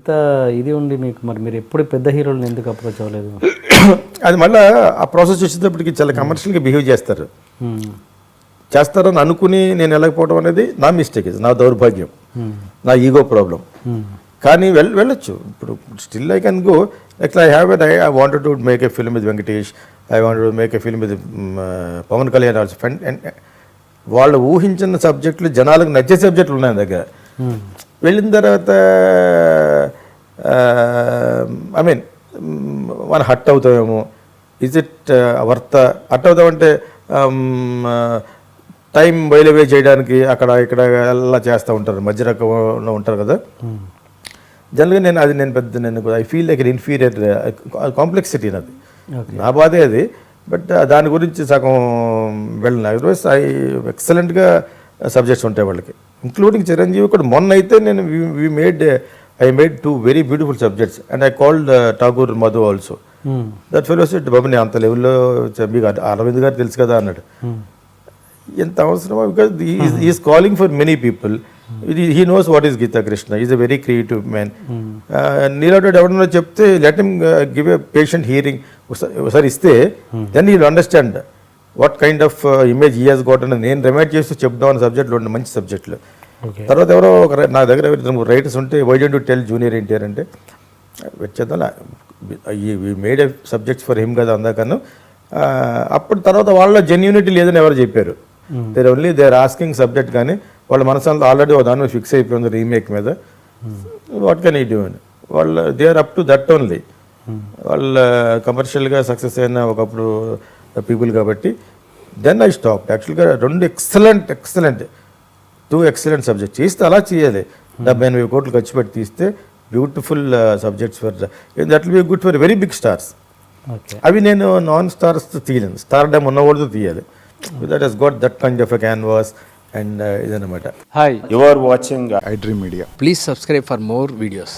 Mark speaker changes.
Speaker 1: ఇంత ఇది ఉండి మీకు మరి మీరు ఎప్పుడు పెద్ద హీరోలను ఎందుకు అప్రోచ్ అవ్వలేదు?
Speaker 2: అది మళ్ళీ ఆ ప్రాసెస్ వచ్చేటప్పటికి చాలా కమర్షియల్గా బిహేవ్ చేస్తారని అనుకుని నేను వెళ్ళకపోవడం అనేది నా మిస్టేక్, ఇది నా దౌర్భాగ్యం, నా ఈగో ప్రాబ్లం. కానీ వెళ్ళొచ్చు. ఇప్పుడు still I can go. I have at I wanted to make a film with Venkatesh, I wanted to make a film with Pawan Kalyan also. వాళ్ళు ఊహించిన సబ్జెక్టులు, జనాలకు నచ్చే సబ్జెక్టులు ఉన్నాయి దగ్గర. వెళ్ళిన తర్వాత ఐ మీన్ మనం హట్ అవుతామేమో, ఇజ్ ఇట్ వర్త హట్ అవుతామంటే టైం వైలవే చేయడానికి అక్కడ ఇక్కడ ఎలా చేస్తూ ఉంటారు, మధ్య రకంలో ఉంటారు కదా. జనరల్గా నేను I feel like inferior complexity నాది, నా బాధే అది. బట్ దాని గురించి సగం వెళ్ళిన అదర్వైజ్ ఎక్సలెంట్గా సబ్జెక్ట్స్ ఉంటాయి వాళ్ళకి, ఇంక్లూడింగ్ చిరంజీవి కూడా. మొన్న అయితే నేను I made 2 very beautiful subjects and I called Tagore Madhu also. That fellows it బాబు నేను అంత లెవెల్లో మీకు అరవింద్ గారు తెలుసు కదా అన్నాడు. ఎంత అవసరమో, because is calling for many people. He knows what is Geetha Krishna, is a very creative man. నీలాంటి ఎవరన్నా చెప్తే let him give a patient hearing ఒకసారి ఇస్తే then he will understand what kind of image he has got అని నేను remind చేస్తూ చెప్దామని సబ్జెక్టులు ఉండే మంచి సబ్జెక్టులు. తర్వాత ఎవరో నా దగ్గర రైటర్స్ ఉంటే why don't you tell junior NTR అంటే వచ్చేద్దాం, ఈ మేడ్ సబ్జెక్ట్స్ ఫర్ హిమ్ కదా అందాకను. అప్పుడు తర్వాత వాళ్ళ జెన్యూనిటీ లేదని ఎవరు చెప్పారు. దే ఆర్ ఆస్కింగ్ సబ్జెక్ట్, కానీ వాళ్ళ మనసు ఆల్రెడీ దాని మీద ఫిక్స్ అయిపోయింది రీమేక్ మీద. వాట్ కెన్ ఈ డూ అని వాళ్ళు they are up to that only. వాళ్ళ కమర్షియల్గా సక్సెస్ అయిన ఒకప్పుడు పీపుల్ కాబట్టి దెన్ ఐ స్టాప్. యాక్చువల్గా 2 ఎక్సలెంట్ సబ్జెక్ట్స్ చేస్తే అలా చేయాలి. 70-80 కోట్లు ఖర్చు పెట్టి తీస్తే beautiful subjects for that will be good for very big stars. అవి నేను నాన్ స్టార్స్ తీయలేను, స్టార్ డమ్ ఉన్నవాళ్ళతో తీయాలి. That has got that kind of a canvas and ఇదన్నమాట.
Speaker 3: Hi,
Speaker 4: You are watching
Speaker 3: iDream Media. Please subscribe for more videos.